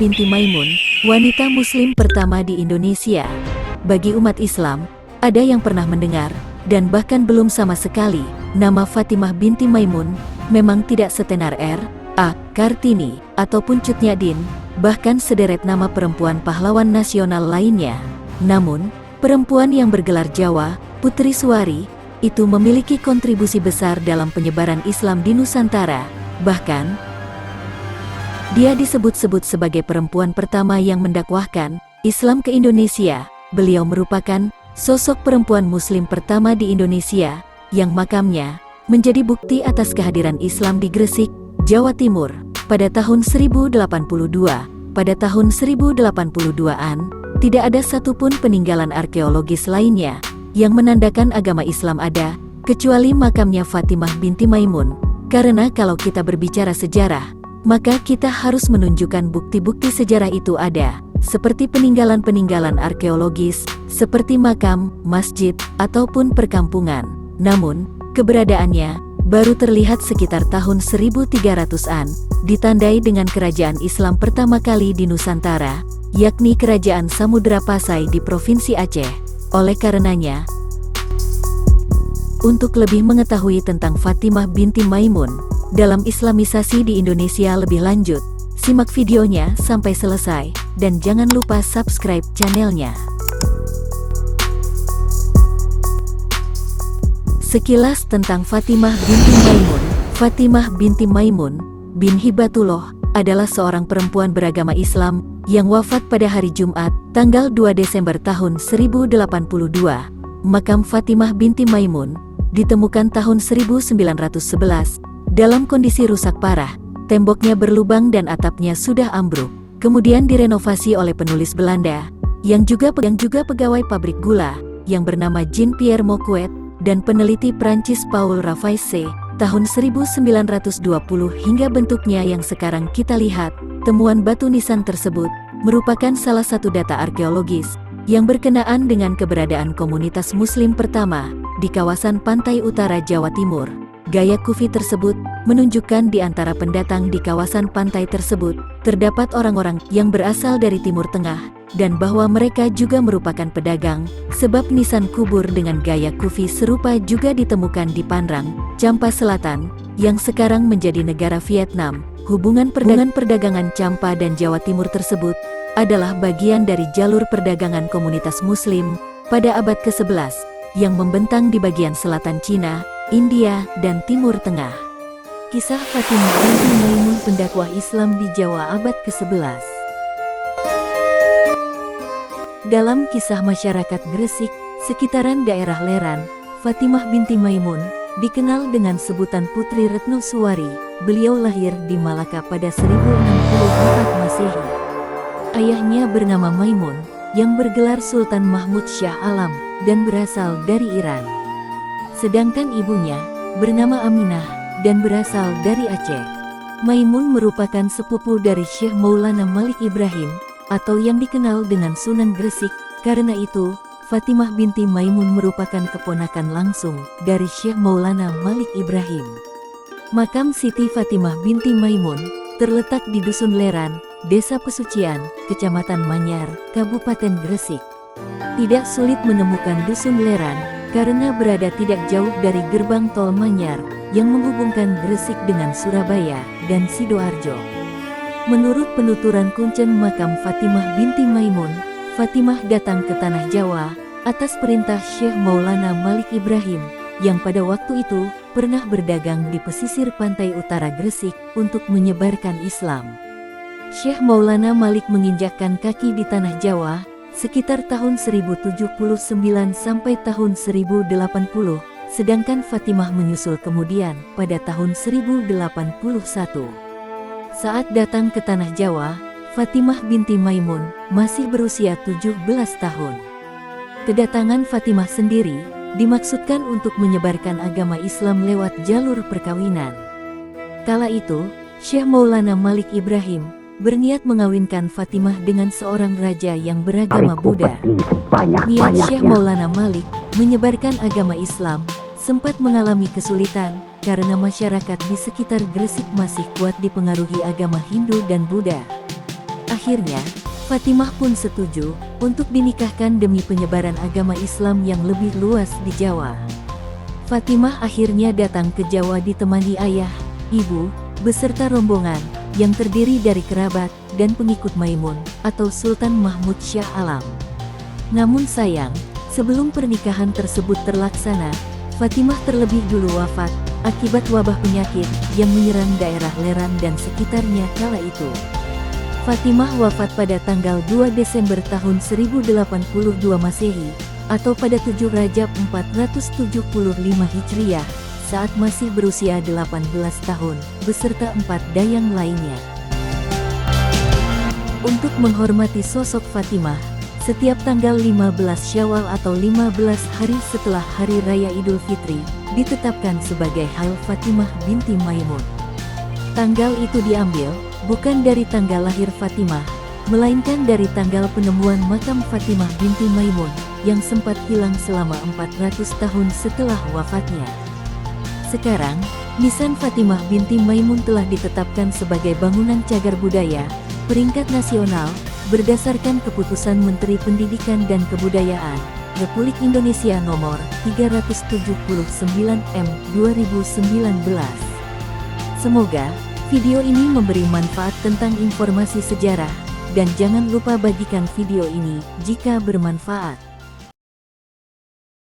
binti Maimun, wanita Muslim pertama di Indonesia. Bagi umat Islam, ada yang pernah mendengar, dan bahkan belum sama sekali, nama Fatimah binti Maimun, memang tidak setenar R.A. Kartini, ataupun Cut Nyak, bahkan sederet nama perempuan pahlawan nasional lainnya. Namun, perempuan yang bergelar Jawa, Putri Suwari, itu memiliki kontribusi besar dalam penyebaran Islam di Nusantara. Bahkan, dia disebut-sebut sebagai perempuan pertama yang mendakwahkan Islam ke Indonesia. Beliau merupakan sosok perempuan Muslim pertama di Indonesia, yang makamnya menjadi bukti atas kehadiran Islam di Gresik, Jawa Timur, pada tahun 1082. Pada tahun 1082-an, tidak ada satupun peninggalan arkeologis lainnya yang menandakan agama Islam ada, kecuali makamnya Fatimah binti Maimun. Karena kalau kita berbicara sejarah, maka kita harus menunjukkan bukti-bukti sejarah itu ada, seperti peninggalan-peninggalan arkeologis, seperti makam, masjid, ataupun perkampungan. Namun, keberadaannya baru terlihat sekitar tahun 1300-an, ditandai dengan kerajaan Islam pertama kali di Nusantara, yakni Kerajaan Samudra Pasai di Provinsi Aceh. Oleh karenanya, untuk lebih mengetahui tentang Fatimah binti Maimun dalam Islamisasi di Indonesia lebih lanjut, simak videonya sampai selesai, dan jangan lupa subscribe channelnya. Sekilas tentang Fatimah binti Maimun. Fatimah binti Maimun bin Hibatullah adalah seorang perempuan beragama Islam yang wafat pada hari Jumat, tanggal 2 Desember tahun 1082. Makam Fatimah binti Maimun ditemukan tahun 1911 dalam kondisi rusak parah. Temboknya berlubang dan atapnya sudah ambruk. Kemudian direnovasi oleh penulis Belanda yang juga pegawai pabrik gula yang bernama Jean-Pierre Mouquet dan peneliti Prancis Paul Ravaisse tahun 1920 hingga bentuknya yang sekarang kita lihat. Temuan batu nisan tersebut merupakan salah satu data arkeologis yang berkenaan dengan keberadaan komunitas Muslim pertama di kawasan pantai utara Jawa Timur. Gaya kufi tersebut menunjukkan di antara pendatang di kawasan pantai tersebut terdapat orang-orang yang berasal dari Timur Tengah, dan bahwa mereka juga merupakan pedagang, sebab nisan kubur dengan gaya kufi serupa juga ditemukan di Panrang, Champa Selatan, yang sekarang menjadi negara Vietnam. Hubungan perdagangan Champa dan Jawa Timur tersebut adalah bagian dari jalur perdagangan komunitas Muslim pada abad ke-11 yang membentang di bagian selatan Cina, India, dan Timur Tengah. Kisah Fatimah binti Maimun, pendakwah Islam di Jawa abad ke-11. Dalam kisah masyarakat Gresik, sekitaran daerah Leran, Fatimah binti Maimun dikenal dengan sebutan Putri Retno Suwari. Beliau lahir di Malaka pada 1064 Masehi. Ayahnya bernama Maimun, yang bergelar Sultan Mahmud Shah Alam, dan berasal dari Iran. Sedangkan ibunya bernama Aminah dan berasal dari Aceh. Maimun merupakan sepupu dari Syekh Maulana Malik Ibrahim, atau yang dikenal dengan Sunan Gresik. Karena itu, Fatimah binti Maimun merupakan keponakan langsung dari Syekh Maulana Malik Ibrahim. Makam Siti Fatimah binti Maimun terletak di Dusun Leran, Desa Pesucian, Kecamatan Manyar, Kabupaten Gresik. Tidak sulit menemukan Dusun Leran karena berada tidak jauh dari gerbang tol Manyar yang menghubungkan Gresik dengan Surabaya dan Sidoarjo. Menurut penuturan kuncen makam Fatimah binti Maimun, Fatimah datang ke tanah Jawa atas perintah Syekh Maulana Malik Ibrahim yang pada waktu itu pernah berdagang di pesisir pantai utara Gresik untuk menyebarkan Islam. Syekh Maulana Malik menginjakkan kaki di tanah Jawa sekitar tahun 1079 sampai tahun 1080, sedangkan Fatimah menyusul kemudian pada tahun 1081. Saat datang ke tanah Jawa, Fatimah binti Maimun masih berusia 17 tahun. Kedatangan Fatimah sendiri dimaksudkan untuk menyebarkan agama Islam lewat jalur perkawinan. Kala itu, Syekh Maulana Malik Ibrahim berniat mengawinkan Fatimah dengan seorang raja yang beragama Buddha. Niat Syekh Maulana Malik menyebarkan agama Islam sempat mengalami kesulitan karena masyarakat di sekitar Gresik masih kuat dipengaruhi agama Hindu dan Buddha. Akhirnya, Fatimah pun setuju untuk dinikahkan demi penyebaran agama Islam yang lebih luas di Jawa. Fatimah akhirnya datang ke Jawa ditemani ayah, ibu, beserta rombongan yang terdiri dari kerabat dan pengikut Maimun atau Sultan Mahmud Shah Alam. Namun sayang, sebelum pernikahan tersebut terlaksana, Fatimah terlebih dulu wafat akibat wabah penyakit yang menyerang daerah Leran dan sekitarnya kala itu. Fatimah wafat pada tanggal 2 Desember tahun 1082 Masehi, atau pada 7 Rajab 475 Hijriah, saat masih berusia 18 tahun, beserta 4 dayang lainnya. Untuk menghormati sosok Fatimah, setiap tanggal 15 Syawal atau 15 hari setelah Hari Raya Idul Fitri, ditetapkan sebagai Haul Fatimah binti Maimun. Tanggal itu diambil bukan dari tanggal lahir Fatimah, melainkan dari tanggal penemuan makam Fatimah binti Maimun yang sempat hilang selama 400 tahun setelah wafatnya. Sekarang, Nisan Fatimah binti Maimun telah ditetapkan sebagai bangunan cagar budaya peringkat nasional berdasarkan keputusan Menteri Pendidikan dan Kebudayaan Republik Indonesia nomor 379 M 2019. Semoga video ini memberi manfaat tentang informasi sejarah, dan jangan lupa bagikan video ini jika bermanfaat.